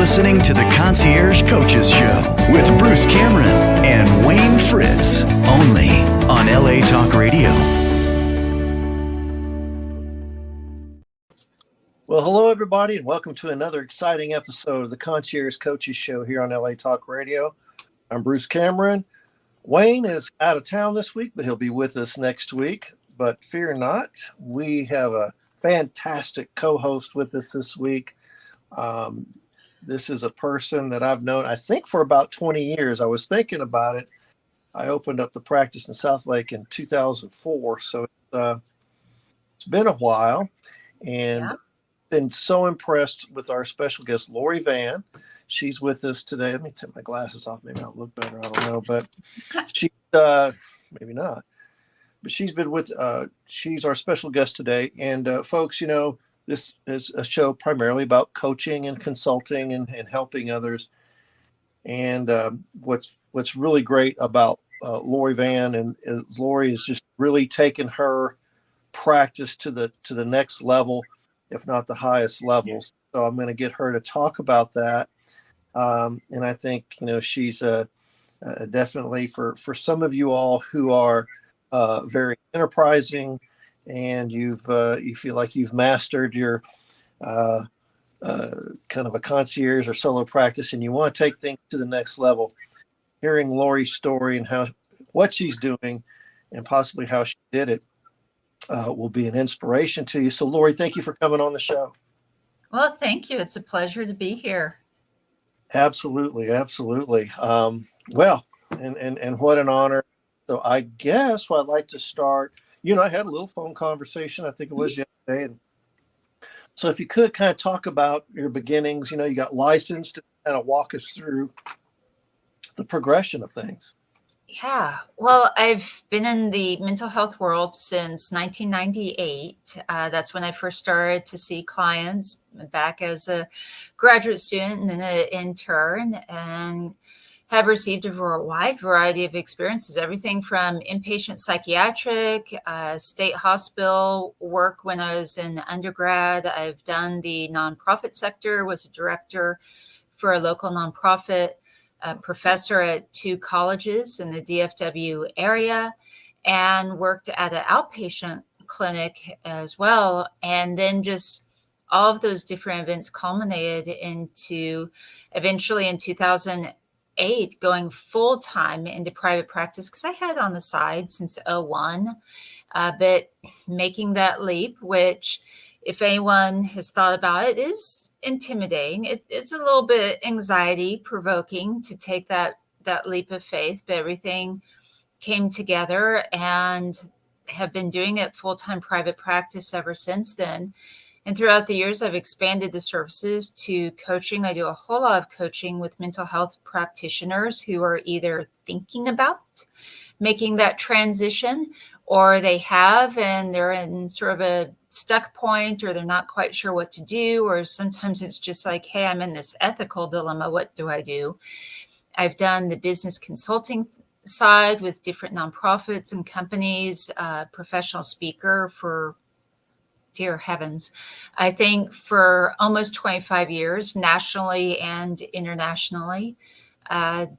listening to the Concierge Coaches Show with Bruce Cameron and Wayne Fritz, only on LA Talk Radio. Well, hello, everybody, and welcome to another exciting episode of the Concierge Coaches Show here on LA Talk Radio. I'm Bruce Cameron. Wayne is out of town this week, but he'll be with us next week. But fear not, we have a fantastic co-host with us this week. This is a person that I've known, I think, for about 20 years. I was thinking about it. I opened up the practice in South Lake in 2004, so it's been a while, and been so impressed with our special guest, Lori Vann. She's with us today. Let me take my glasses off. Maybe I'll look better. I don't know, but she's maybe not. But she's been with, she's our special guest today. And folks, you know, this is a show primarily about coaching and consulting and helping others. And what's really great about Lori Vann and Lori is just really taken her practice to the next level, if not the highest levels. So I'm going to get her to talk about that. And I think, you know, she's definitely for some of you all who are very enterprising, and you feel like you've mastered your kind of a concierge or solo practice, and you want to take things to the next level. Hearing Lori's story and what she's doing, and possibly how she did it, will be an inspiration to you. So, Lori, thank you for coming on the show. Well, thank you. It's a pleasure to be here. Absolutely, absolutely. Well, and what an honor. So I guess what I'd like to start, you know, I had a little phone conversation, I think it was yesterday. And so if you could kind of talk about your beginnings, you know, you got licensed, to kind of walk us through the progression of things. Yeah. Well, I've been in the mental health world since 1998. That's when I first started to see clients, back as a graduate student and then an intern, and have received a wide variety of experiences, everything from inpatient psychiatric, state hospital work when I was in undergrad. I've done the nonprofit sector, was a director for a local nonprofit, professor at 2 colleges in the DFW area, and worked at an outpatient clinic as well. And then just all of those different events culminated into eventually in 2008 going full time into private practice, because I had on the side since 2001, but making that leap, which if anyone has thought about it, is intimidating. It's a little bit anxiety provoking to take that leap of faith, but everything came together and have been doing it full-time private practice ever since then. And throughout the years, I've expanded the services to coaching. I do a whole lot of coaching with mental health practitioners who are either thinking about making that transition, or they have and they're in sort of a stuck point, or they're not quite sure what to do, or sometimes it's just like, hey, I'm in this ethical dilemma. What do I do? I've done the business consulting side with different nonprofits and companies, professional speaker for, dear heavens, I think for almost 25 years, nationally and internationally. I've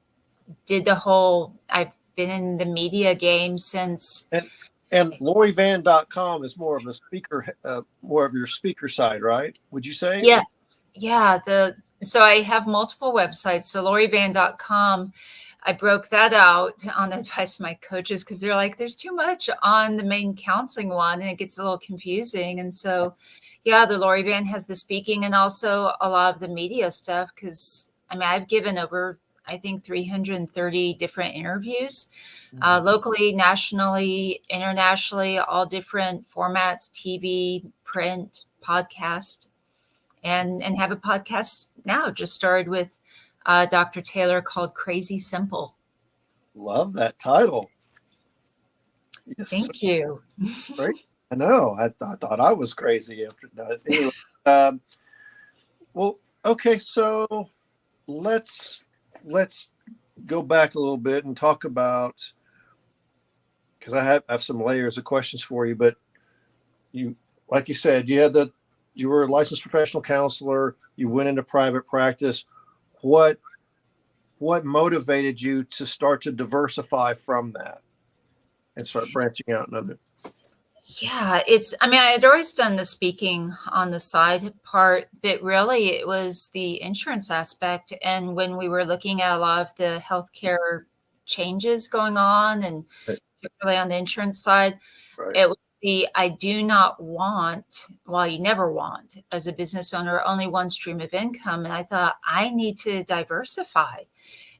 been in the media game since. And LoriVann.com is more of a speaker, more of your speaker side, right? Would you say? Yes. Yeah. So I have multiple websites. So LoriVann.com, I broke that out on the advice of my coaches, because they're like, there's too much on the main counseling one and it gets a little confusing. And so, yeah, the Lori Vann has the speaking and also a lot of the media stuff, because I mean, I've given over, I think, 330 different interviews, locally, nationally, internationally, all different formats, TV, print, podcast, and have a podcast now. Just started with Dr. Taylor called Crazy Simple. Love that title. Yes, Thank you. Great. I know. I thought I was crazy after that. Anyway, well, okay. So let's go back a little bit and talk about, because I have some layers of questions for you, but you, like you said, you were a licensed professional counselor. You went into private practice. what motivated you to start to diversify from that and start branching out in other? Yeah, I mean, I had always done the speaking on the side part, but really it was the insurance aspect. And when we were looking at a lot of the healthcare changes going on, and Right. particularly on the insurance side, Right. it was I do not want, well, you never want as a business owner, only one stream of income. And I thought I need to diversify.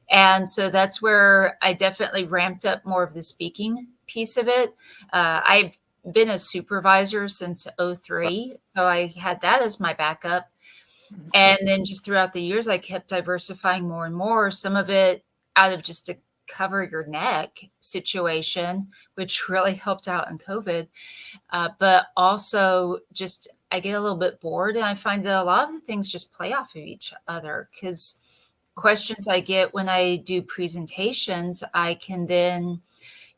And so that's where I definitely ramped up more of the speaking piece of it. I've been a supervisor since '03, so I had that as my backup. And then just throughout the years, I kept diversifying more and more, some of it out of just a cover your neck situation, which really helped out in COVID. But also just I get a little bit bored, and I find that a lot of the things just play off of each other, because questions I get when I do presentations, I can then,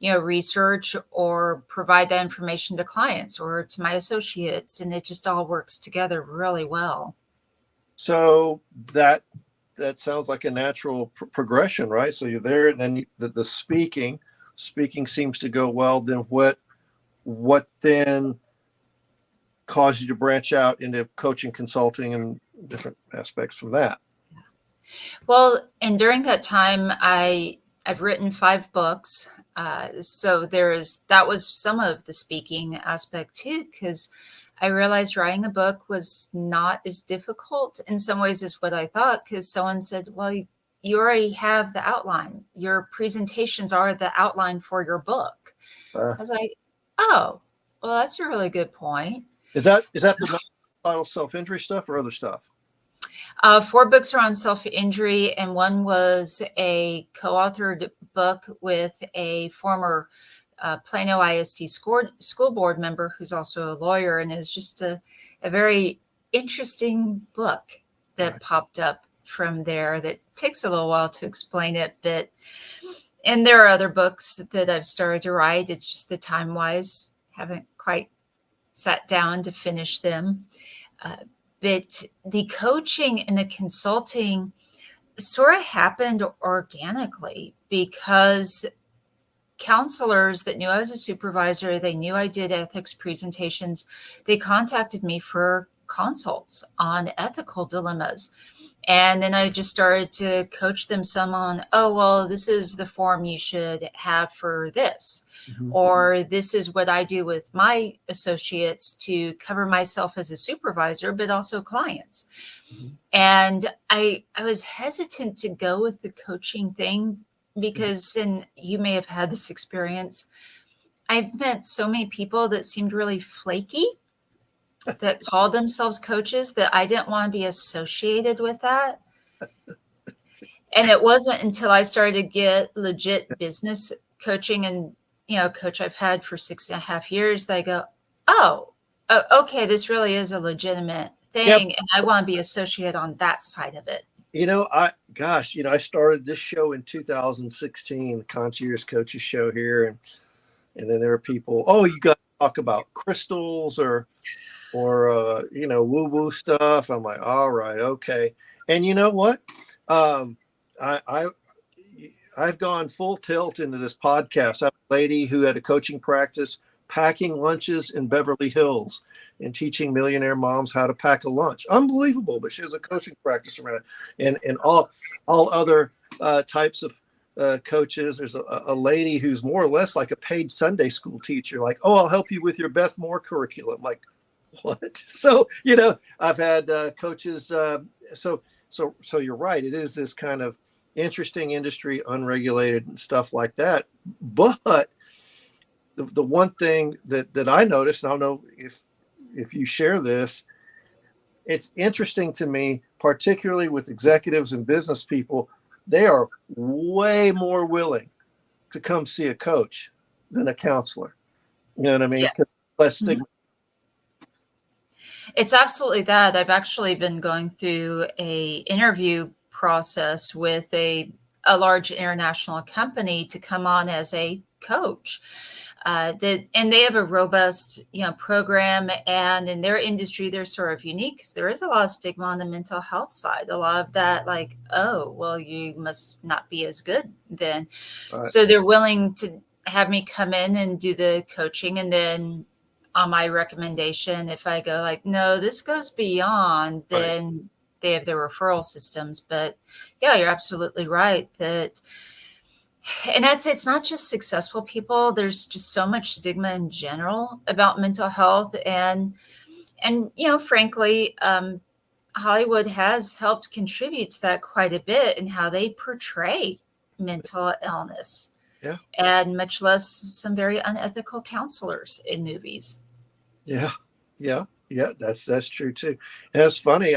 research or provide that information to clients or to my associates, and it just all works together really well. So that sounds like a natural progression, right? So you're there, and then the speaking seems to go well. Then what then caused you to branch out into coaching, consulting, and different aspects from that? Well, and during that time, I've written 5 books. So that was some of the speaking aspect too, because I realized writing a book was not as difficult in some ways as what I thought, because someone said, well, you already have the outline. Your presentations are the outline for your book. I was like, oh, well, that's a really good point. Is that the non-title self-injury stuff or other stuff? 4 books are on self-injury, and one was a co-authored book with a former Plano ISD school board member who's also a lawyer, and it's just a very interesting book that popped up from there that takes a little while to explain it. And there are other books that I've started to write. It's just the time-wise, haven't quite sat down to finish them. But the coaching and the consulting sort of happened organically, because counselors that knew I was a supervisor, they knew I did ethics presentations, they contacted me for consults on ethical dilemmas. And then I just started to coach them some on, oh, well, this is the form you should have for this. Mm-hmm. Or this is what I do with my associates to cover myself as a supervisor, but also clients. Mm-hmm. And I was hesitant to go with the coaching thing because, and you may have had this experience, I've met so many people that seemed really flaky that called themselves coaches that I didn't want to be associated with that. And it wasn't until I started to get legit business coaching and, coach I've had for 6.5 years that I go, oh, okay, this really is a legitimate thing. Yep. And I want to be associated on that side of it. I started this show in 2016, the Concierge Coaches Show here. And then there are people, oh, you got to talk about crystals or woo-woo stuff. I'm like, all right, okay. And you know what? I've gone full tilt into this podcast. I have a lady who had a coaching practice packing lunches in Beverly Hills and teaching millionaire moms how to pack a lunch. Unbelievable, but she has a coaching practice around it. And all other types of coaches. There's a lady who's more or less like a paid Sunday school teacher, like, oh, I'll help you with your Beth Moore curriculum. Like, what? So, I've had coaches. So you're right. It is this kind of interesting industry, unregulated and stuff like that. But the one thing that I noticed, and I don't know if you share this, it's interesting to me, particularly with executives and business people, they are way more willing to come see a coach than a counselor. You know what I mean? Yes. Less stigma. It's absolutely that. I've actually been going through a interview process with a large international company to come on as a coach. And they have a robust, program, and in their industry, they're sort of unique because there is a lot of stigma on the mental health side. A lot of that, like, oh, well, you must not be as good then. Right. So they're willing to have me come in and do the coaching, and then on my recommendation, if I go like, no, this goes beyond, then they have their referral systems. But yeah, you're absolutely right that. And I'd say it's not just successful people. There's just so much stigma in general about mental health, and frankly, Hollywood has helped contribute to that quite a bit in how they portray mental illness, Yeah, and much less some very unethical counselors in movies. yeah, yeah, yeah. That's true too. And it's funny.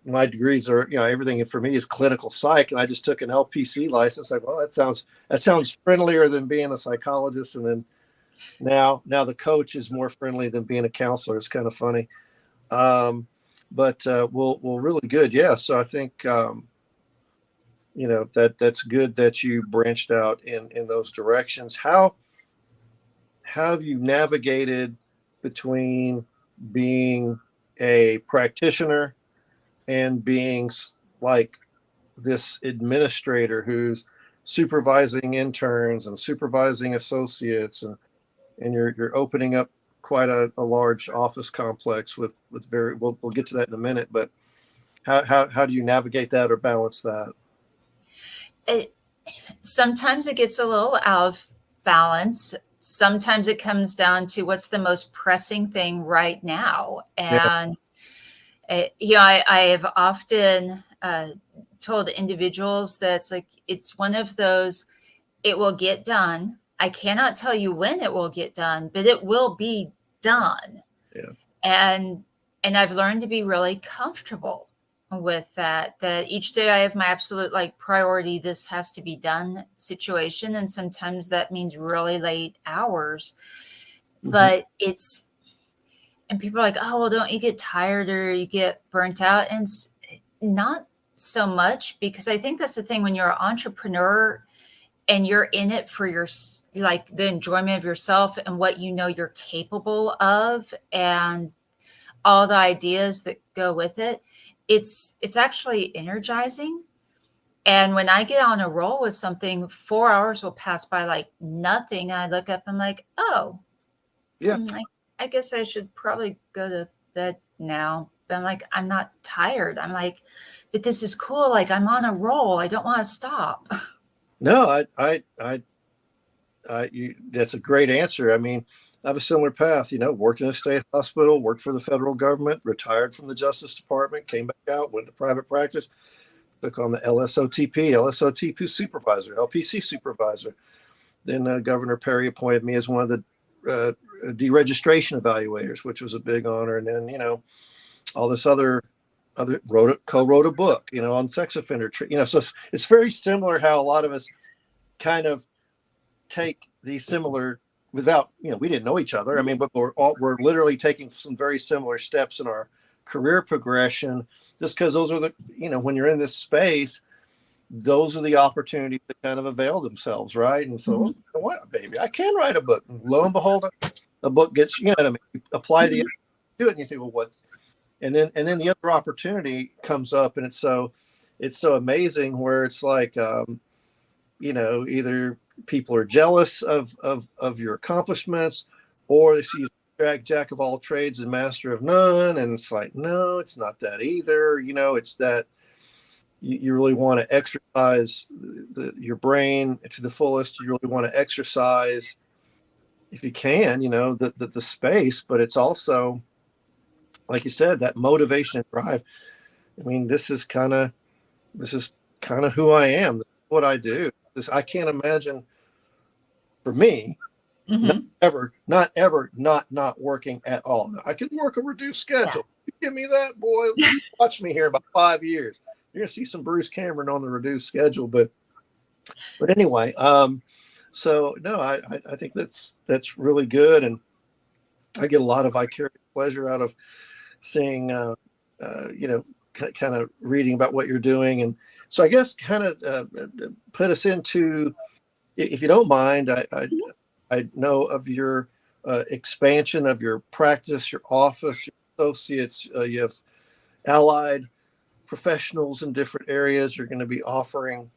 My degrees are, everything for me is clinical psych, and I just took an LPC license. Like, well, that sounds friendlier than being a psychologist. And then now the coach is more friendly than being a counselor. It's kind of funny. But really good. Yeah. So I think, that's good that you branched out in those directions. How have you navigated between being a practitioner and being like this administrator who's supervising interns and supervising associates, and you're opening up quite a large office complex with we'll get to that in a minute, but how do you navigate that or balance that? Sometimes it gets a little out of balance. Sometimes it comes down to what's the most pressing thing right now. Yeah. And I have often told individuals that it's one of those, it will get done. I cannot tell you when it will get done, but it will be done. Yeah. And I've learned to be really comfortable with that each day I have my absolute priority, this has to be done situation. And sometimes that means really late hours, Mm-hmm. but and people are like, oh, well, don't you get tired or you get burnt out? And not so much, because I think that's the thing when you're an entrepreneur and you're in it for the enjoyment of yourself and what you're capable of and all the ideas that go with it. It's actually energizing. And when I get on a roll with something, 4 hours will pass by like nothing. I look up, I'm like, oh, Yeah. I guess I should probably go to bed now. But I'm like, I'm not tired. I'm like, but this is cool. Like, I'm on a roll. I don't want to stop. No, that's a great answer. I mean, I have a similar path, worked in a state hospital, worked for the federal government, retired from the Justice Department, came back out, went to private practice, took on the LSOTP supervisor, LPC supervisor. Then Governor Perry appointed me as one of the deregistration evaluators, which was a big honor. And then, all this other co-wrote a book, on sex offender treatment, so it's very similar how a lot of us kind of take these similar without, we didn't know each other. I mean, but we're literally taking some very similar steps in our career progression, just because those are when you're in this space, those are the opportunities that kind of avail themselves. Right. And so, what, baby, I can write a book. And lo and behold, a book gets, you apply the do it and you think, well, and then the other opportunity comes up, and it's so amazing where it's like, either people are jealous of your accomplishments, or they see you jack of all trades and master of none. And it's like, no, it's not that either. It's that you really want to exercise your brain to the fullest. You really want to exercise, if you can, the space, but it's also, like you said, that motivation and drive. I mean, this is kind of who I am. This is what I do. I can't imagine, for me, not ever not working at all. I can work a reduced schedule. You give me that, boy. Watch me here in about 5 years. You're gonna see some Bruce Cameron on the reduced schedule. But anyway, so no, I think that's really good, and I get a lot of vicarious pleasure out of seeing, kind of reading about what you're doing. And so I guess kind of put us into, if you don't mind, I know of your expansion of your practice, your office, your associates. You have allied professionals in different areas. You're going to be offering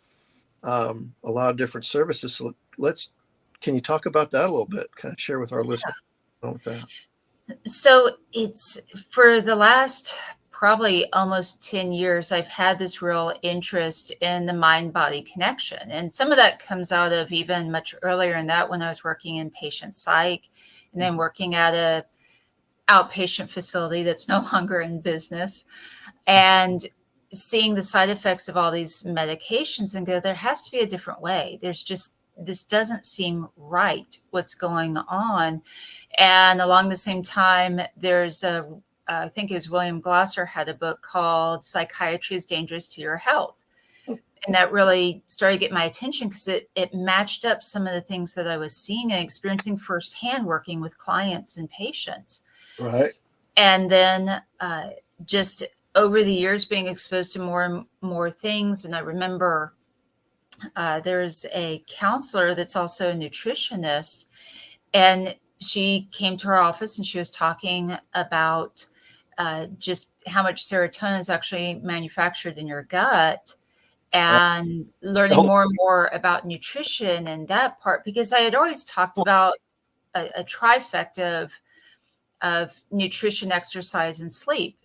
a lot of different services. So can you talk about that a little bit? Kind of share with our listeners with that. So it's for the last probably almost 10 years, I've had this real interest in the mind-body connection. And some of that comes out of even much earlier in that, when I was working in patient psych and then working at a outpatient facility that's no longer in business, and seeing the side effects of all these medications and go, there has to be a different way. This doesn't seem right, what's going on. And along the same time, there's I think it was William Glasser had a book called Psychiatry is Dangerous to Your Health. And that really started to get my attention because it matched up some of the things that I was seeing and experiencing firsthand working with clients and patients. Right. And then just over the years being exposed to more and more things. And I remember there's a counselor that's also a nutritionist, and she came to our office and she was talking about just how much serotonin is actually manufactured in your gut, and learning more and more about nutrition and that part, because I had always talked about a trifecta of nutrition, exercise, and sleep.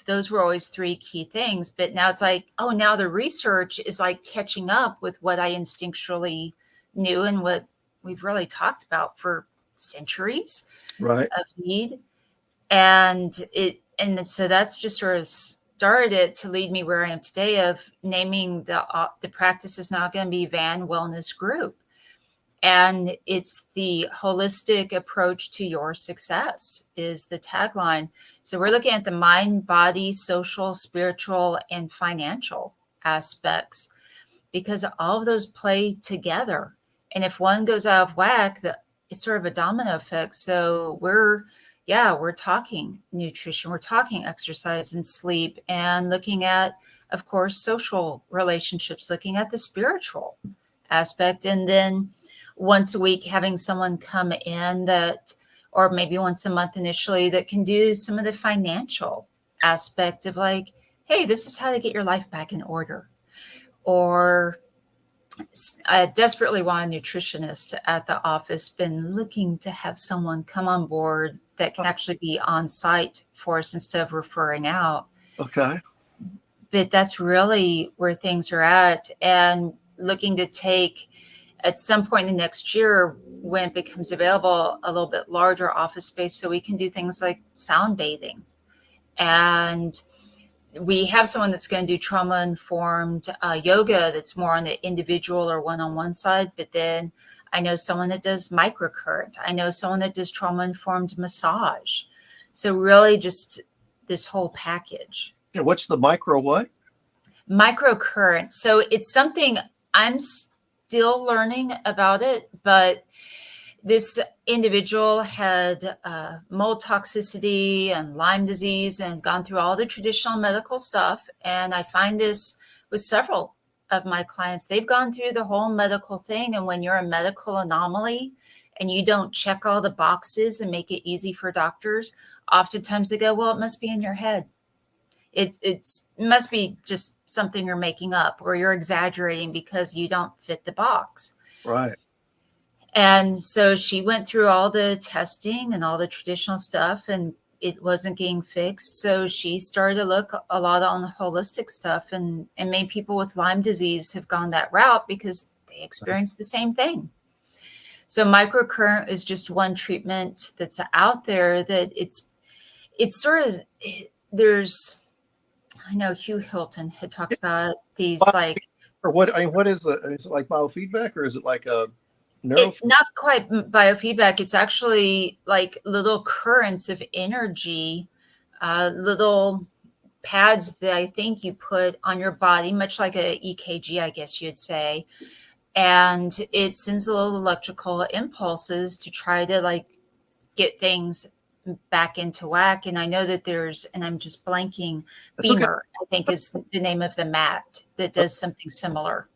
Those were always three key things. But now it's like, oh, now the research is like catching up with what I instinctually knew and what we've really talked about for centuries Right. of need. And so that's just sort of started it to lead me where I am today, of naming the practice is now going to be Van Wellness Group. And it's the holistic approach to your success is the tagline. So we're looking at the mind, body, social, spiritual, and financial aspects, because all of those play together. And if one goes out of whack, it's sort of a domino effect. So we're talking nutrition, we're talking exercise and sleep, and looking at, of course, social relationships, looking at the spiritual aspect. And then once a week, having someone come in or maybe once a month initially, that can do some of the financial aspect of like, hey, this is how to get your life back in order. Or I desperately want a nutritionist at the office, been looking to have someone come on board that can actually be on site for us instead of referring out. Okay. But that's really where things are at, and looking to take at some point in the next year, when it becomes available, a little bit larger office space so we can do things like sound bathing. And we have someone that's going to do trauma-informed yoga that's more on the individual or one-on-one side. But then I know someone that does microcurrent. I know someone that does trauma-informed massage. So really just this whole package. Yeah, what's the micro what? Microcurrent. So it's something I'm still learning about it, but this individual had mold toxicity and Lyme disease and gone through all the traditional medical stuff. And I find this with several of my clients. They've gone through the whole medical thing. And when you're a medical anomaly and you don't check all the boxes and make it easy for doctors, oftentimes they go, well, it must be in your head. It must be just something you're making up, or you're exaggerating because you don't fit the box. Right. And so she went through all the testing and all the traditional stuff, and it wasn't getting fixed. So she started to look a lot on the holistic stuff, and many people with Lyme disease have gone that route because they experience the same thing. So microcurrent is just one treatment that's out there that it's sort of, there's, I know Hugh Hilton had talked about these like, or what? I mean, what is it like biofeedback, or is it like a neurofeedback? It's not quite biofeedback. It's actually like little currents of energy, little pads that I think you put on your body, much like a EKG, I guess you'd say. And it sends little electrical impulses to try to like get things back into whack. And I know that there's, and I'm just blanking, Beamer, I think is the name of the mat that does something similar.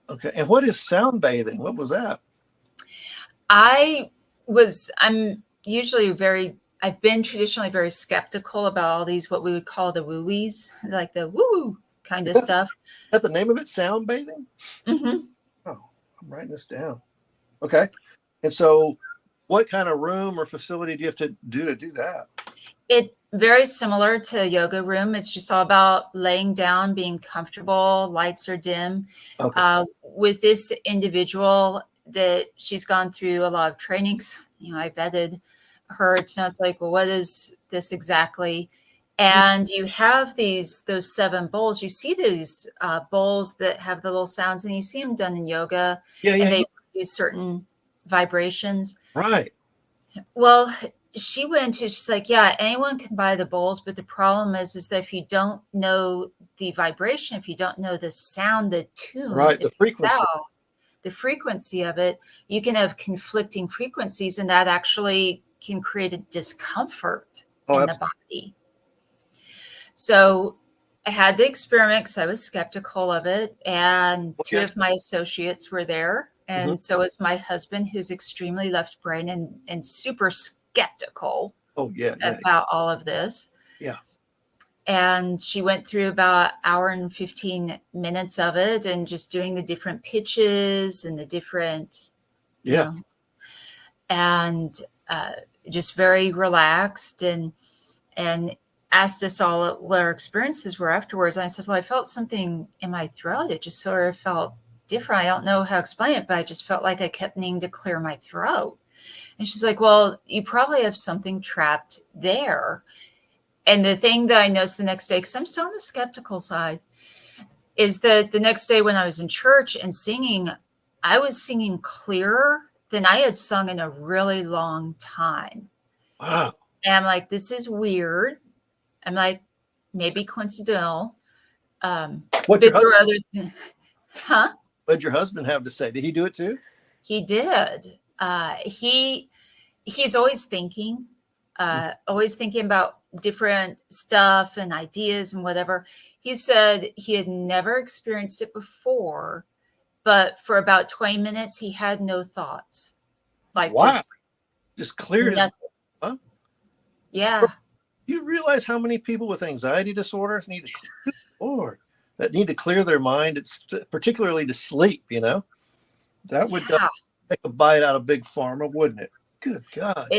Okay. And what is sound bathing? What was that? I'm usually I've been traditionally very skeptical about all these, what we would call the wooies, like the woo kind of Is stuff. that the name of it? Sound bathing? Hmm. Oh, I'm writing this down. Okay. And so what kind of room or facility do you have to do that? It very similar to a yoga room. It's just all about laying down, being comfortable. Lights are dim. Okay. With this individual, that she's gone through a lot of trainings. I vetted her. It's not like, well, what is this exactly? And you have those 7 bowls. You see these bowls that have the little sounds, and you see them done in yoga, Yeah, and yeah, they yeah. produce certain vibrations. Right. Well, she went to, she's like, yeah, anyone can buy the bowls, but the problem is that if you don't know the vibration, if you don't know the sound, the tune, Right. The frequency. the frequency of it, you can have conflicting frequencies, and that actually can create a discomfort Oh, in the absolutely. body. So I had the experiment because I was skeptical of it, and 2 Okay. of my associates were there, Mhm. and so is my husband, who's extremely left brain and super skeptical Oh, yeah, yeah, about all of this. yeah. And she went through about an hour and 15 minutes of it, and just doing the different pitches and the different, you Yeah. know, and just very relaxed, and asked us all what our experiences were afterwards. And I said, well, I felt something in my throat. It just sort of felt different. I don't know how to explain it, but I just felt like I kept needing to clear my throat. And she's like, well, you probably have something trapped there. And the thing that I noticed the next day, because I'm still on the skeptical side, is that the next day when I was in church and singing, I was singing clearer than I had sung in a really long time. Wow. And I'm like, this is weird. I'm like, maybe coincidental. What But your there husband are other, huh? What'd your husband have to say? Did he do it too? He did. He's always thinking about different stuff and ideas and whatever. He said he had never experienced it before, but for about 20 minutes, he had no thoughts, like Wow. just Just cleared his. nothing. Huh? Yeah. You realize how many people with anxiety disorders need to clear, Lord, that need to clear their mind? It's particularly to sleep. That would Yeah. take a bite out of big pharma, wouldn't it? Good God.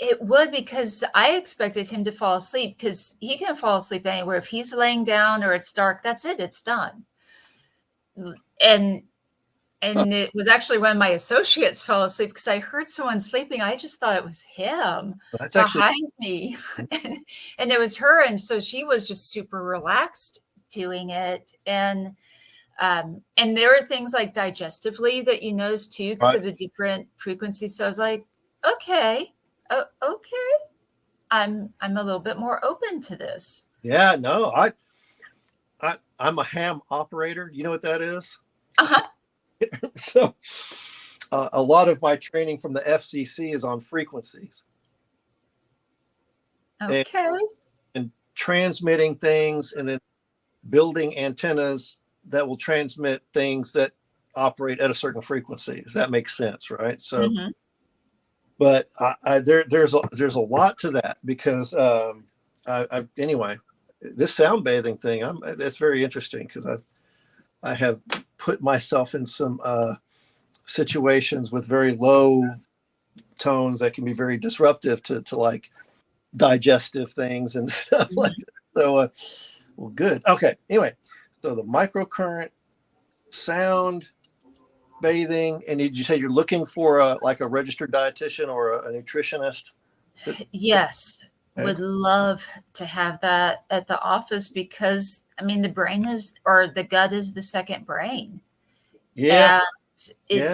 It would, because I expected him to fall asleep, because he can fall asleep anywhere. If he's laying down or it's dark, that's it. It's done. And it was actually when my associates fell asleep, because I heard someone sleeping. I just thought it was him That's actually behind me. And it was her. And so she was just super relaxed doing it. And there are things like digestively that you notice too, because right. of the different frequencies. So I was like, okay, okay, I'm a little bit more open to this. Yeah, no, I'm a ham operator. You know what that is? Uh-huh. So a lot of my training from the FCC is on frequencies Okay. and transmitting things, and then building antennas that will transmit things that operate at a certain frequency. If that makes sense, right? So, Mhm. but there's a lot to that, because anyway, this sound bathing thing, that's very interesting, because I have put myself in some situations with very low tones that can be very disruptive to like digestive things and stuff like that. So, well, good. Okay. Anyway, so the microcurrent sound bathing, and did you say you're looking for like a registered dietitian or a nutritionist? Yes, Okay. would love to have that at the office, because I mean the brain is, or the gut is, the second brain. Yeah. And Yeah.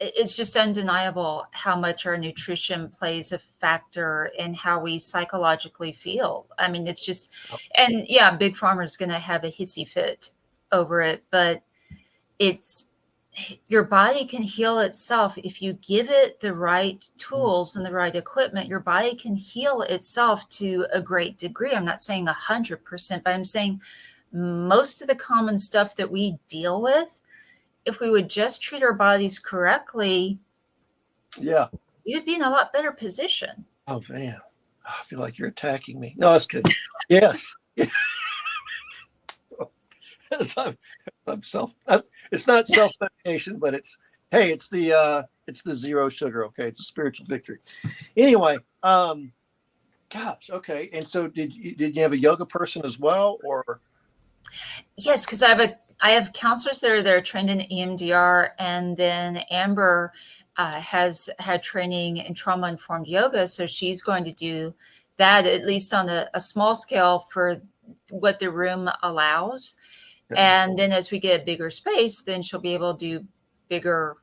it's just undeniable how much our nutrition plays a factor in how we psychologically feel. I mean, it's just, and yeah, Big Pharma is going to have a hissy fit over it, but it's, your body can heal itself if you give it the right tools and the right equipment. Your body can heal itself to a great degree. I'm not saying 100%, but I'm saying most of the common stuff that we deal with if we would just treat our bodies correctly, Yeah. we would be in a lot better position. Oh man, I feel like you're attacking me. No, that's good. Yes. I'm self. It's not self-medication, but it's the zero sugar. Okay, it's a spiritual victory. Anyway, gosh, okay. And so did you have a yoga person as well, or? Yes, because I have counselors that are trained in EMDR, and then Amber has had training in trauma-informed yoga, so she's going to do that at least on a small scale for what the room allows. Okay. And then as we get a bigger space, then she'll be able to do bigger,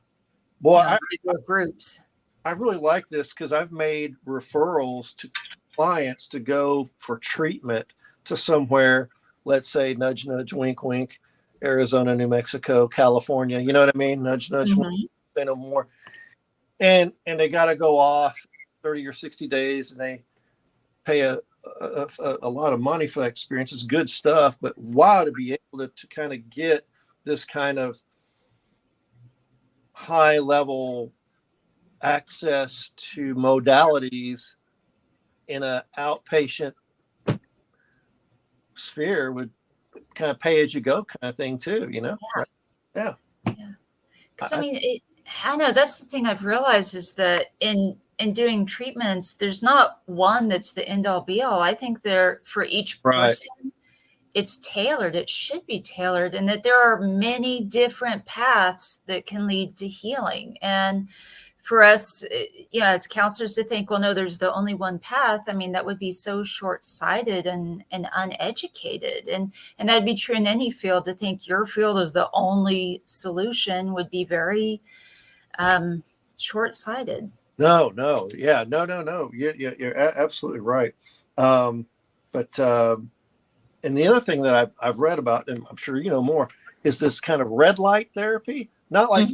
bigger groups. I really like this because I've made referrals to clients to go for treatment to somewhere, let's say, nudge, nudge, wink, wink, Arizona, New Mexico, California. You know what I mean? Nudge, nudge, wink, say no more. And they got to go off 30 or 60 days, and they pay a lot of money for that experience. It's good stuff, but wow, to be able to kind of get this kind of high level access to modalities in an outpatient sphere would kind of pay as you go kind of thing too, Yeah. Right? Yeah. Because I know that's the thing I've realized is that in doing treatments, there's not one that's the end all be all. I think for each person, it's tailored. It should be tailored, and that there are many different paths that can lead to healing. And for us, as counselors to think, well, no, there's the only one path. I mean, that would be so short-sighted and uneducated. And that'd be true in any field. To think your field is the only solution would be very short-sighted. No. Yeah. No. You're absolutely right. And the other thing that I've read about, and I'm sure you know more, is this kind of red light therapy. Not like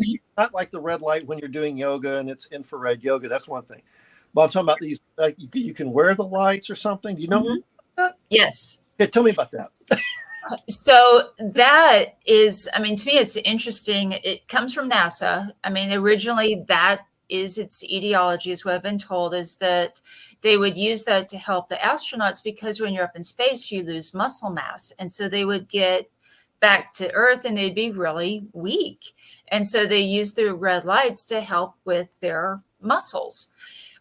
the red light when you're doing yoga and it's infrared yoga. That's one thing. But I'm talking about these, like you can wear the lights or something. Do you know about that? Yes. Yeah, tell me about that. So that is, I mean, to me, it's interesting. It comes from NASA. I mean, originally that is its etiology, is what I've been told, is that they would use that to help the astronauts, because when you're up in space, you lose muscle mass. And so they would get back to Earth and they'd be really weak. And so they use the red lights to help with their muscles.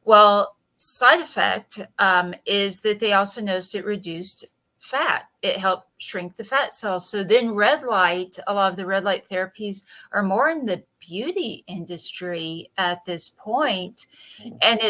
Well, side effect is that they also noticed it reduced fat. It helped shrink the fat cells. So then red light, a lot of the red light therapies are more in the beauty industry at this point. And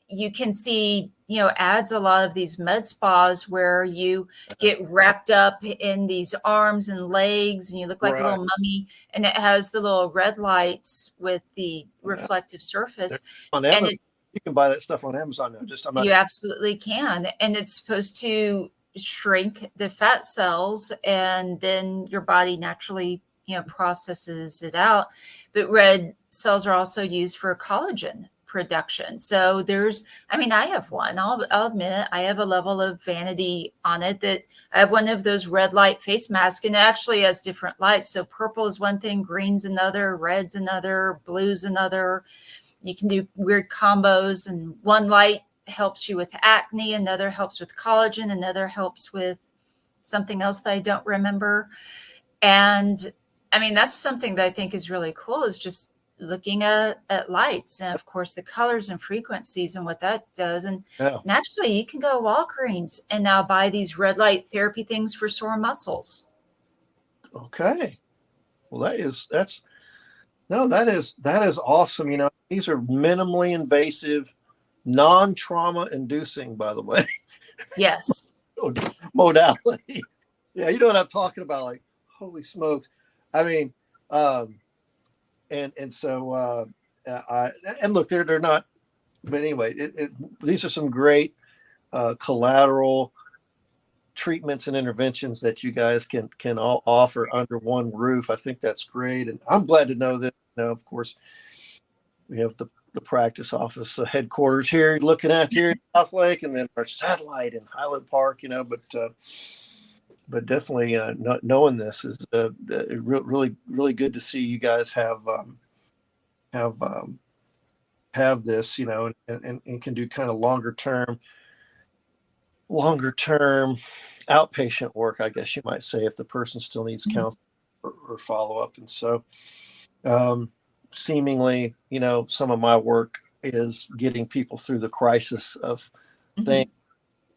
you can see, ads, a lot of these med spas where you get wrapped up in these arms and legs and you look like a little mummy, and it has the little red lights with the reflective surface. On Amazon, you can buy that stuff on Amazon now. You absolutely can. And it's supposed to shrink the fat cells, and then your body naturally processes it out. But red cells are also used for collagen production. So I have one. I'll admit it, I have a level of vanity on it that I have one of those red light face masks, and it actually has different lights. So purple is one thing, green's another, red's another, blue's another. You can do weird combos, and one light helps you with acne, another helps with collagen, another helps with something else that I don't remember. And I mean, that's something that I think is really cool, is just looking at lights, and of course the colors and frequencies and what that does. And naturally you can go to Walgreens and now buy these red light therapy things for sore muscles. Okay. Well, that is awesome. These are minimally invasive, non-trauma inducing, by the way. Yes. Modality. Yeah, you know what I'm talking about. Like, holy smokes. I mean, and so look, they're not. But anyway, these are some great collateral treatments and interventions that you guys can all offer under one roof. I think that's great, and I'm glad to know that. Of course, we have the practice office headquarters here, looking at here in South Lake, and then our satellite in Highland Park. But but definitely not knowing this is really really good to see you guys have have this, you know, and can do kind of longer term outpatient work, I guess you might say, if the person still needs counseling or follow up. And so seemingly, you know, some of my work is getting people through the crisis of things.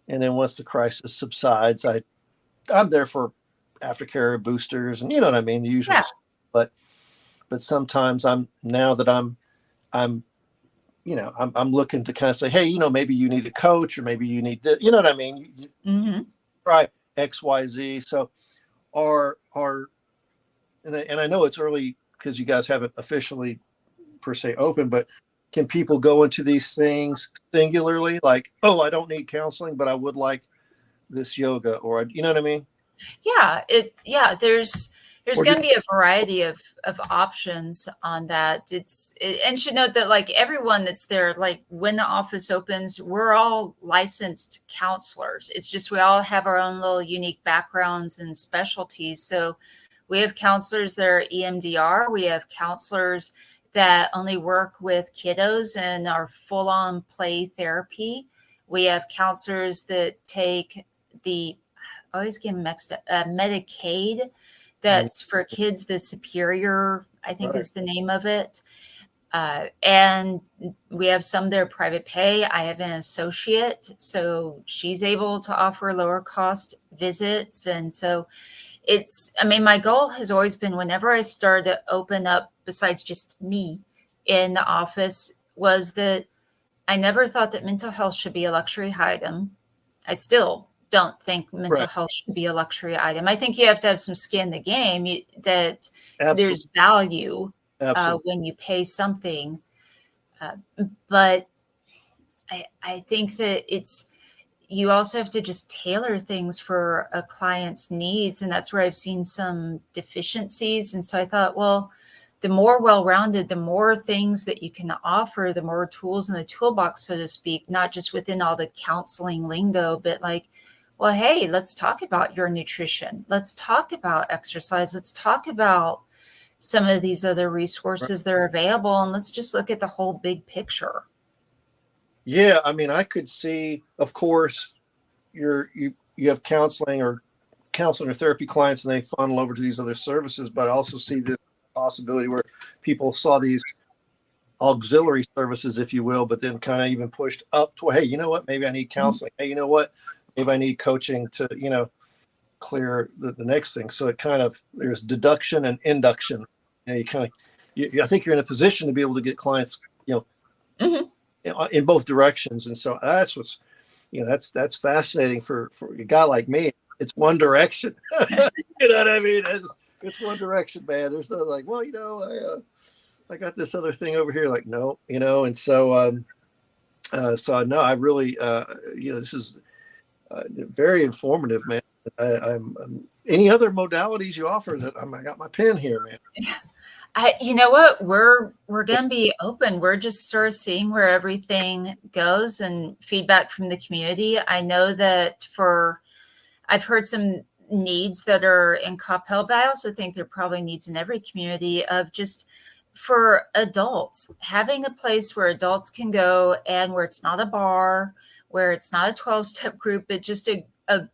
And then once the crisis subsides, I'm there for aftercare boosters and you know what I mean, the usual stuff. But sometimes I'm you know, I'm looking to kind of say, hey, you know, maybe you need a coach or maybe you need, you know what I mean? You try X, Y, Z. So and I know it's early because you guys haven't officially per se open, but can people go into these things singularly? Like, oh, I don't need counseling, but I would like this yoga, or you know what I mean? Yeah, there's going to be a variety of options on that. And should note that like everyone that's there, like when the office opens, we're all licensed counselors. It's just we all have our own little unique backgrounds and specialties. So we have counselors that are EMDR. We have counselors that only work with kiddos and are full-on play therapy. We have counselors that take I always get mixed up, Medicaid. That's for kids, the Superior, I think is the name of it. And we have some that are private pay. I have an associate, so she's able to offer lower cost visits. And so my goal has always been whenever I started to open up, besides just me in the office, was that I never thought that mental health should be a luxury item. I still don't think mental health should be a luxury item. I think you have to have some skin in the game, that there's value when you pay something. But I think that you also have to just tailor things for a client's needs. And that's where I've seen some deficiencies. And so I thought, well, the more well-rounded, the more things that you can offer, the more tools in the toolbox, so to speak, not just within all the counseling lingo, but like, well, hey, let's talk about your nutrition. Let's talk about exercise. Let's talk about some of these other resources that are available. And let's just look at the whole big picture. Yeah. I mean, I could see, of course, you have counseling or therapy clients and they funnel over to these other services, but I also see this possibility where people saw these auxiliary services, if you will, but then kind of even pushed up to, hey, you know what, maybe I need counseling. Hey, you know what, maybe I need coaching to, you know, clear the next thing. So it kind of, there's deduction and induction. You know, you kind of, I think you're in a position to be able to get clients, you know, in both directions. And so that's what's, you know, that's fascinating for a guy like me. It's one direction. You know what I mean? It's one direction, man. There's no like, well, you know, I got this other thing over here. Like, no, you know, and so, no, I really, you know, this is very informative, man. I'm any other modalities you offer that I got my pen here, man. You know what? We're going to be open. We're just sort of seeing where everything goes and feedback from the community. I know that I've heard some needs that are in Coppell, but I also think there are probably needs in every community of just for adults, having a place where adults can go and where it's not a bar, where it's not a 12-step group, but just a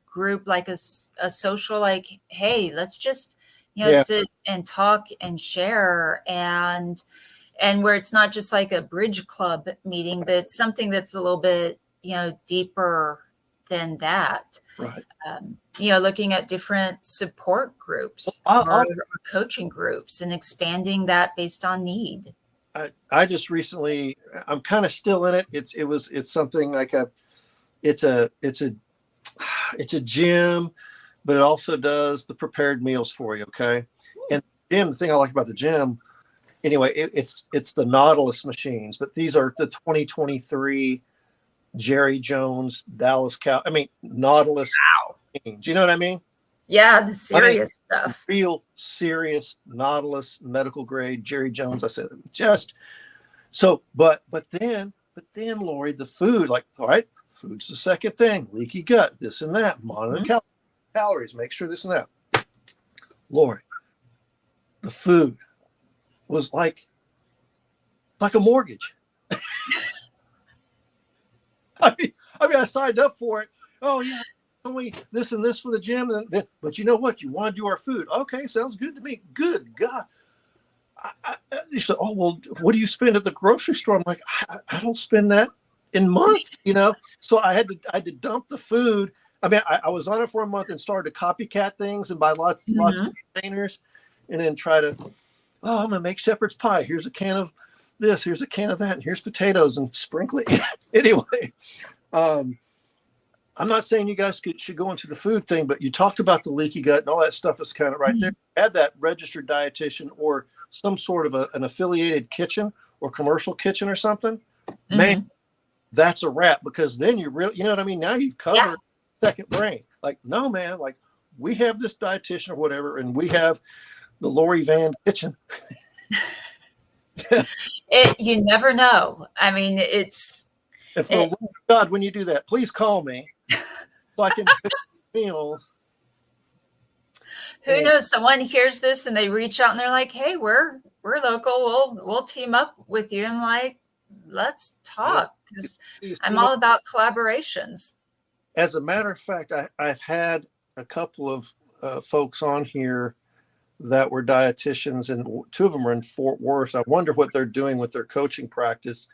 group like a social, like, hey, let's just, you know, sit and talk and share, and where it's not just like a bridge club meeting, but it's something that's a little bit, you know, deeper than that. Right. You know, looking at different support groups or coaching groups and expanding that based on need. I just recently, I'm kind of still in it. It's something like it's a gym, but it also does the prepared meals for you. Okay. And the thing I like about the gym, anyway, it's the Nautilus machines, but these are the 2023 Jerry Jones, Dallas Cow. I mean, Nautilus. Wow. Machines. You know what I mean? Yeah. The serious stuff. Real serious Nautilus medical grade Jerry Jones. I said, just so, but then, Lori, the food, like, all right, food's the second thing, leaky gut, this and that, monitor. calories, make sure this and that. Lord, the food was like a mortgage. I mean, I signed up for it. Oh yeah, only this and this for the gym, and then, but you know what? You want to do our food? Okay, sounds good to me. Good God. You said, oh well, what do you spend at the grocery store? I'm like, I don't spend that in months, So I had to dump the food. I mean, I was on it for a month and started to copycat things and buy lots of containers, and then try to, I'm gonna make shepherd's pie. Here's a can of this. Here's a can of that. And here's potatoes and sprinkle it. Anyway, I'm not saying you guys should go into the food thing, but you talked about the leaky gut and all that stuff is kind of right there. Add that registered dietitian or some sort of an affiliated kitchen or commercial kitchen or something. Man, that's a wrap, because then you really, you know what I mean? Now you've covered second brain. Like, no, man, like we have this dietitian or whatever, and we have the Lori Van kitchen. You never know. I mean, it's. And for the love of God, when you do that, please call me so I can pick meals. Who knows? Someone hears this and they reach out and they're like, "Hey, we're local. We'll team up with you." And like, let's talk, because I'm all about collaborations. As a matter of fact, I've had a couple of folks on here that were dietitians, and two of them are in Fort Worth. I wonder what they're doing with their coaching practice,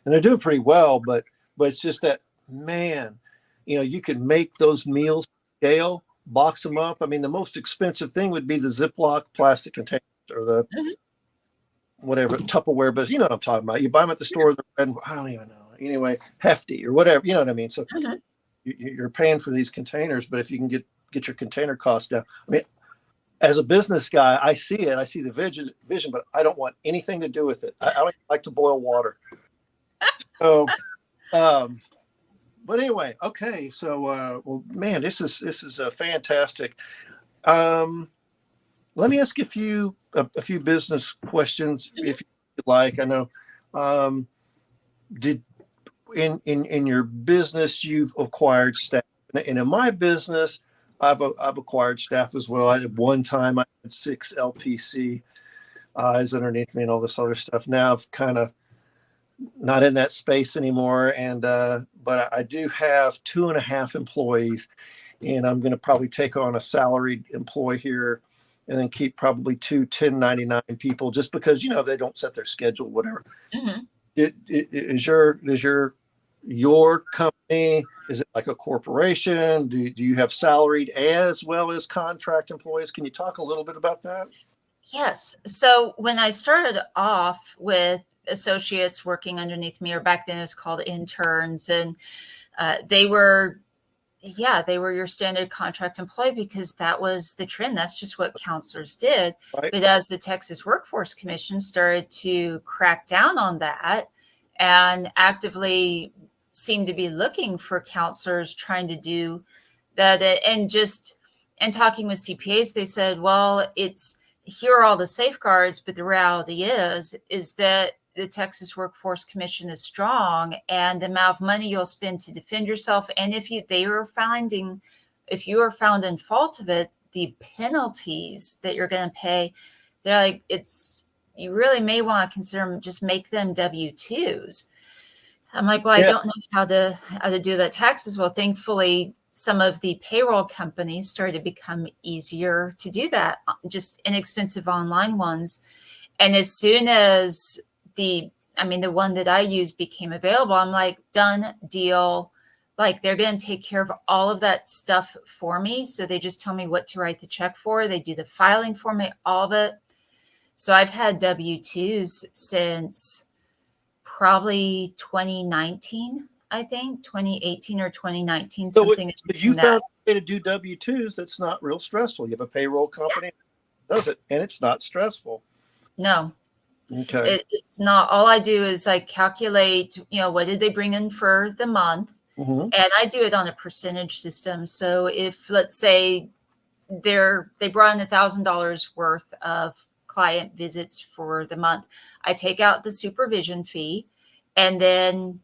and they're doing pretty well. But it's just that, man, you can make those meals scale, box them up. I mean, the most expensive thing would be the Ziploc plastic containers or the whatever Tupperware, but you know what I'm talking about. You buy them at the store, and I don't even know. Anyway, Hefty or whatever, you know what I mean. So you're paying for these containers, but if you can get your container costs down, I mean, as a business guy, I see it. I see the vision, but I don't want anything to do with it. I don't like to boil water. So, but anyway, okay. So, well, man, this is fantastic. Let me ask you a few business questions, if you like. I know, did in your business you've acquired staff, and in my business, I've acquired staff as well. At one time I had 6 LPC is underneath me and all this other stuff. Now I've kind of not in that space anymore, and but I do have 2.5 employees, and I'm going to probably take on a salaried employee here, and then keep probably 2 1099 people, just because they don't set their schedule, whatever. Is your company, is it like a corporation? Do you have salaried as well as contract employees? Can you talk a little bit about that? Yes. So when I started off with associates working underneath me, or back then it was called interns, and they were your standard contract employee, because that was the trend. That's just what counselors did. Right. But as the Texas Workforce Commission started to crack down on that and actively seemed to be looking for counselors trying to do that, and talking with CPAs, they said, well, here are all the safeguards, but the reality is that the Texas Workforce Commission is strong, and the amount of money you'll spend to defend yourself, and if you are found in fault of it, the penalties that you're going to pay, they're like, you really may want to consider just make them W-2s. I'm like, well, I don't know how to do that taxes. Well, thankfully, some of the payroll companies started to become easier to do that, just inexpensive online ones. And as soon as the one that I used became available, I'm like, done deal. Like, they're going to take care of all of that stuff for me. So they just tell me what to write the check for. They do the filing for me, all of it. So I've had W-2s since probably 2019, I think 2018 or 2019. So you found a way to do W-2s that's not real stressful. You have a payroll company that does it, and it's not stressful. No. Okay. It's not. All I do is I calculate, what did they bring in for the month? And I do it on a percentage system. So if, let's say, they brought in $1,000 worth of client visits for the month, I take out the supervision fee, and then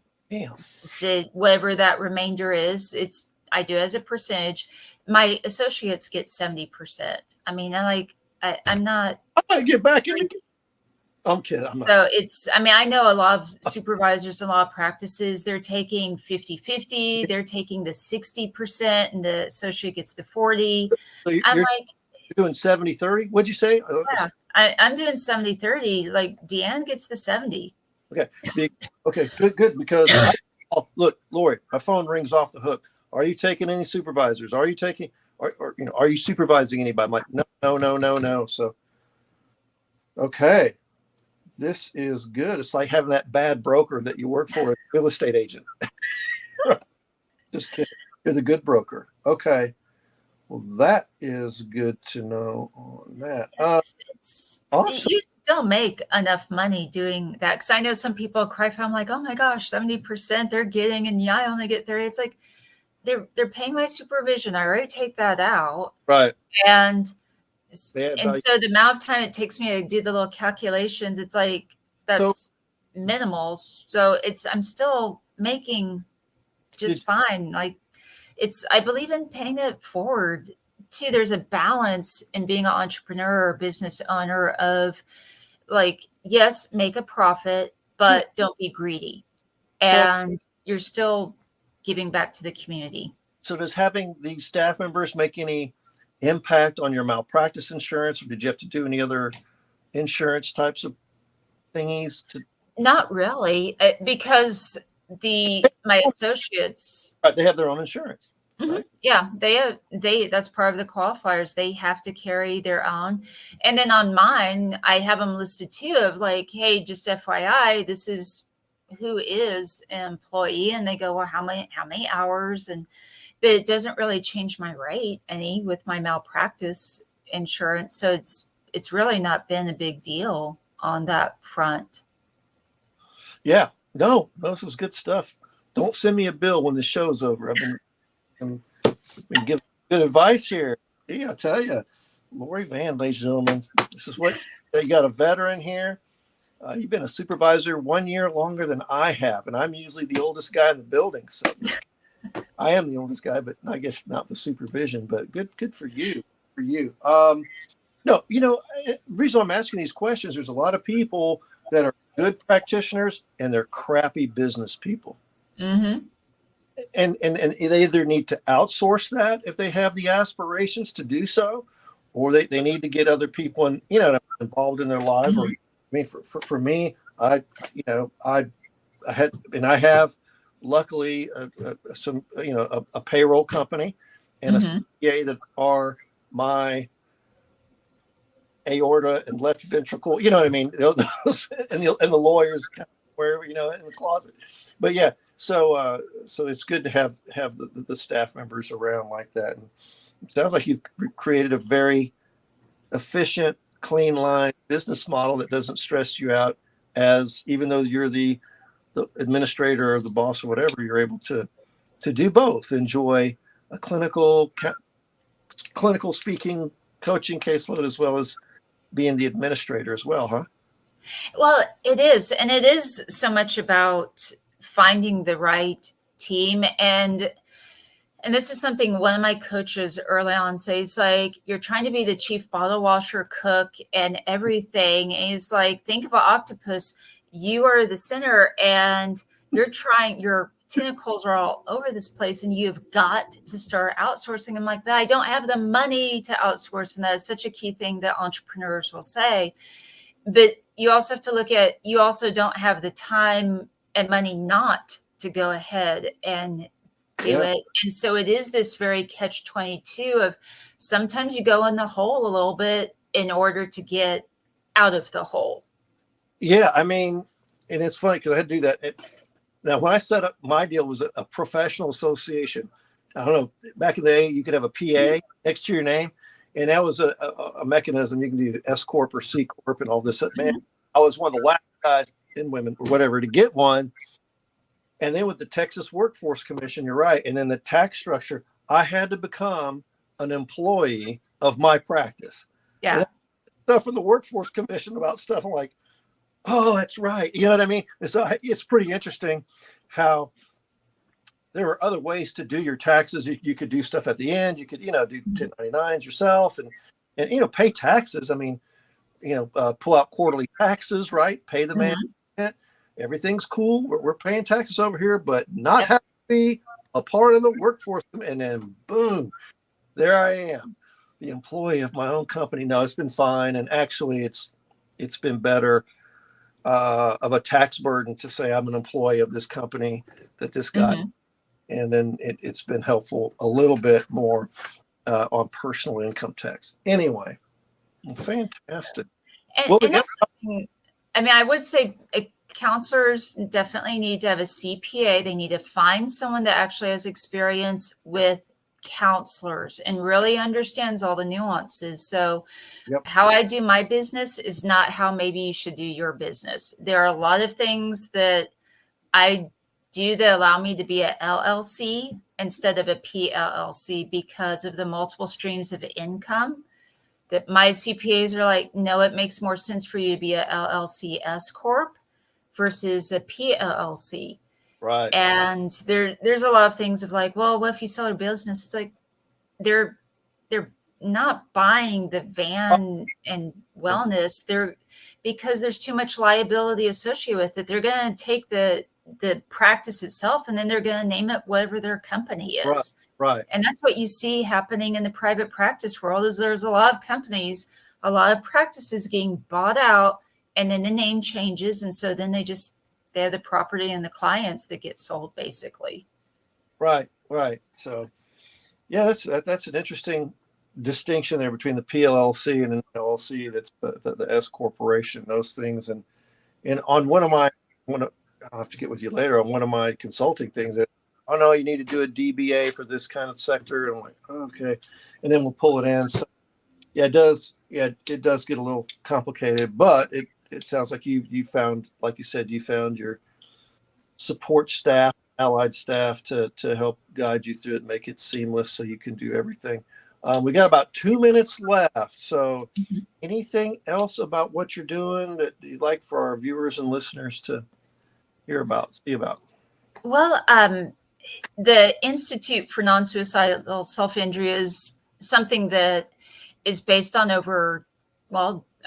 whatever that remainder is, it's I do as a percentage. My associates get 70%. I mean, I'm not. I might get back in. I'm kidding. I'm not. So I mean, I know a lot of supervisors, a lot of practices, they're taking 50-50, they're taking the 60% and the associate gets the 40. So I'm you're like, doing 70-30? What'd you say? yeah, I'm doing 70-30. Like Deanne gets the 70. Okay. Okay. Good. Because look, Lori, my phone rings off the hook. Are you taking any supervisors? Are you taking, or are you supervising anybody? I'm like, no. So, okay. This is good. It's like having that bad broker that you work for, a real estate agent. Just kidding. You're the good broker. Okay. Well, that is good to know on that. Awesome. You still make enough money doing that. Because I know some people cry for, I'm like, oh my gosh, 70% they're getting, and I only get 30. It's like they're paying my supervision. I already take that out. Right. And so the amount of time it takes me to do the little calculations, it's like that's minimal. So I'm still making just fine. Like I believe in paying it forward too. There's a balance in being an entrepreneur or business owner of like, yes, make a profit, but don't be greedy. And you're still giving back to the community. So does having these staff members make any impact on your malpractice insurance, or did you have to do any other insurance types of thingies? Not really, because my associates, they have their own insurance. Right? Yeah, they that's part of the qualifiers. They have to carry their own. And then on mine, I have them listed too of like, hey, just FYI, this is who is an employee. And they go, well, how many hours? But it doesn't really change my rate any with my malpractice insurance. So it's really not been a big deal on that front. Yeah, no, this is good stuff. Don't send me a bill when the show's over. I've been giving good advice here. Yeah, I tell you, Lori Van, ladies and gentlemen, this is what you got, a veteran here. You've been a supervisor 1 year longer than I have, and I'm usually the oldest guy in the building. So I am the oldest guy, but I guess not with supervision. But good for you. No, the reason I'm asking these questions, there's a lot of people that are good practitioners and they're crappy business people. Mm-hmm. And they either need to outsource that if they have the aspirations to do so, or they need to get other people involved in their lives. Mm-hmm. Or, I mean, for me, I have luckily a payroll company and a CPA that are my aorta and left ventricle. You know what I mean? Those, and the lawyers where in the closet. But yeah. So it's good to have the staff members around like that. And it sounds like you've created a very efficient, clean line business model that doesn't stress you out, as even though you're the administrator or the boss or whatever, you're able to do both, enjoy a clinical speaking, coaching caseload, as well as being the administrator as well, huh? Well, it is. And it is so much about finding the right team. And this is something one of my coaches early on says, like, you're trying to be the chief bottle washer, cook, and everything. And he's like, think of an octopus. You are the center and your tentacles are all over this place and you've got to start outsourcing. I'm like, but I don't have the money to outsource. And that is such a key thing that entrepreneurs will say. But you also have to look at, you also don't have the time and money not to go ahead and do it. And so it is this very catch-22 of sometimes you go in the hole a little bit in order to get out of the hole. Yeah, I mean, and it's funny because I had to do that. Now, when I set up, my deal was a professional association. I don't know, back in the day, you could have a PA next to your name, and that was a mechanism. You can do S Corp or C Corp and all this. Man, I was one of the last guys in women or whatever to get one. And then with the Texas Workforce Commission, you're right. And then the tax structure, I had to become an employee of my practice. Yeah. Stuff from the Workforce Commission about stuff. I'm like, oh, that's right. You know what I mean? And so it's pretty interesting how there are other ways to do your taxes. You could do stuff at the end. You could, do 1099s yourself and pay taxes. I mean, pull out quarterly taxes, right? Pay the man. Everything's cool. We're paying taxes over here, but not have to be a part of the workforce. And then boom, there I am, the employee of my own company. No, it's been fine. And actually it's been better of a tax burden to say I'm an employee of this company that this guy, and then it's been helpful a little bit more on personal income tax. Anyway, well, fantastic. And that's, I mean, I would say counselors definitely need to have a CPA. They need to find someone that actually has experience with counselors and really understands all the nuances. So how I do my business is not how maybe you should do your business. There are a lot of things that I do that allow me to be a LLC instead of a PLLC because of the multiple streams of income. That my CPAs are like, no, it makes more sense for you to be a LLC S Corp versus a PLLC. Right. And there's a lot of things of like, well, what if you sell a business? It's like they're not buying the van and wellness. Because there's too much liability associated with it. They're going to take the practice itself and then they're going to name it whatever their company is. Right. And that's what you see happening in the private practice world is there's a lot of companies, a lot of practices getting bought out and then the name changes. And so then they have the property and the clients that get sold basically. Right. So yeah, that's an interesting distinction there between the PLLC and an LLC. That's the S corporation, those things. And on I'll have to get with you later on one of my consulting things that, oh no, you need to do a DBA for this kind of sector. And I'm like, oh, okay. And then we'll pull it in. So it does get a little complicated, but it sounds like you found, like you said, you found your support staff, allied staff to help guide you through it, make it seamless so you can do everything. We got about 2 minutes left. So anything else about what you're doing that you'd like for our viewers and listeners to hear about, see about? Well, the Institute for Non-Suicidal Self-Injury is something that is based on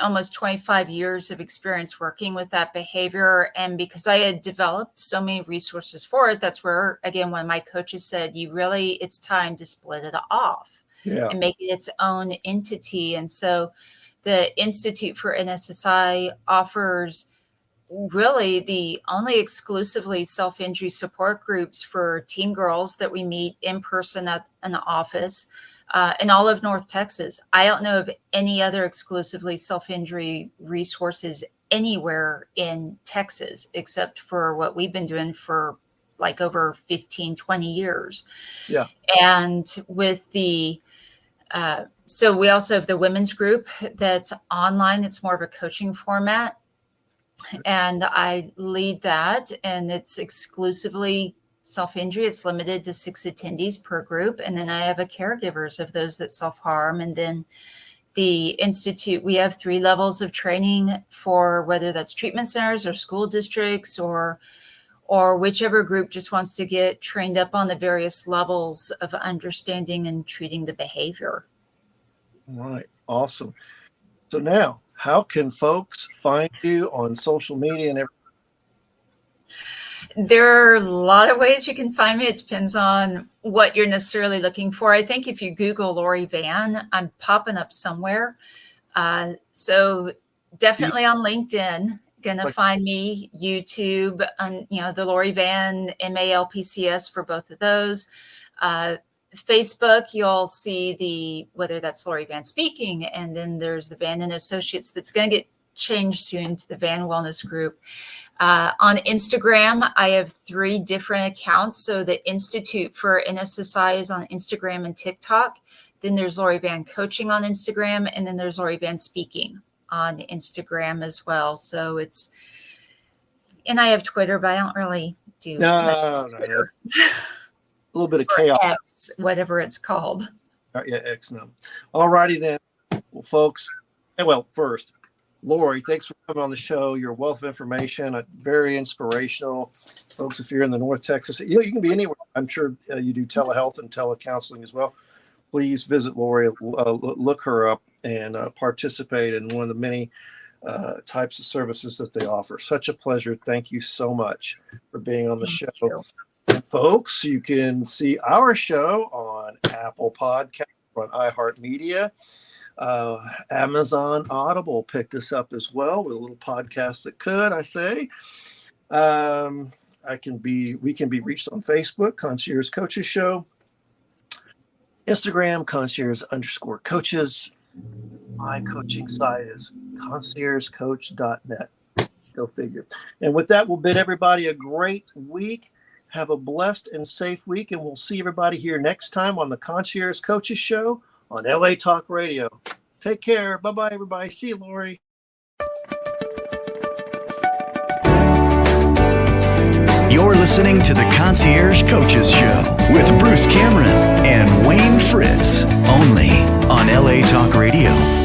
almost 25 years of experience working with that behavior. And because I had developed so many resources for it, that's where, again, one of my coaches said, it's time to split it off and make it its own entity. And so the Institute for NSSI offers really the only exclusively self-injury support groups for teen girls that we meet in person at an office in all of North Texas. I don't know of any other exclusively self-injury resources anywhere in Texas, except for what we've been doing for like over 15, 20 years. Yeah. And with so we also have the women's group that's online. It's more of a coaching format. And I lead that, and it's exclusively self-injury. It's limited to 6 attendees per group. And then I have a caregivers of those that self-harm. And then the Institute, we have 3 levels of training for whether that's treatment centers or school districts or whichever group just wants to get trained up on the various levels of understanding and treating the behavior. All right. Awesome. So now, how can folks find you on social media and everything? There are a lot of ways you can find me. It depends on what you're necessarily looking for. I think if you Google Lori Van, I'm popping up somewhere. So definitely on LinkedIn, gonna find me, YouTube, on the Lori Van MALPCS for both of those. Facebook, you'll see whether that's Lori Van Speaking, and then there's the Van and Associates that's going to get changed soon to the Van Wellness Group. On Instagram, I have 3 different accounts. So the Institute for NSSI is on Instagram and TikTok. Then there's Lori Van Coaching on Instagram, and then there's Lori Van Speaking on Instagram as well. So and I have Twitter, but I don't really do Twitter. A little bit of chaos. X, whatever it's called. X now. All righty then. Well, folks, first, Lori, thanks for coming on the show. Your wealth of information, very inspirational. Folks, if you're in the North Texas, you can be anywhere I'm sure you do telehealth and telecounseling as well. Please visit Lori, look her up, and participate in one of the many types of services that they offer. Such a pleasure. Thank you so much for being on the show. And folks, you can see our show on Apple Podcasts, on iHeartMedia. Amazon Audible picked us up as well with a little podcast that could, I say. We can be reached on Facebook, Concierge Coaches Show, Instagram, concierge_coaches. My coaching site is conciergecoach.net. Go figure. And with that, we'll bid everybody a great week. Have a blessed and safe week, and we'll see everybody here next time on the Concierge Coaches Show on LA Talk Radio. Take care. Bye-bye, everybody. See you, Lori. You're listening to the Concierge Coaches Show with Bruce Cameron and Wayne Fritz, only on LA Talk Radio.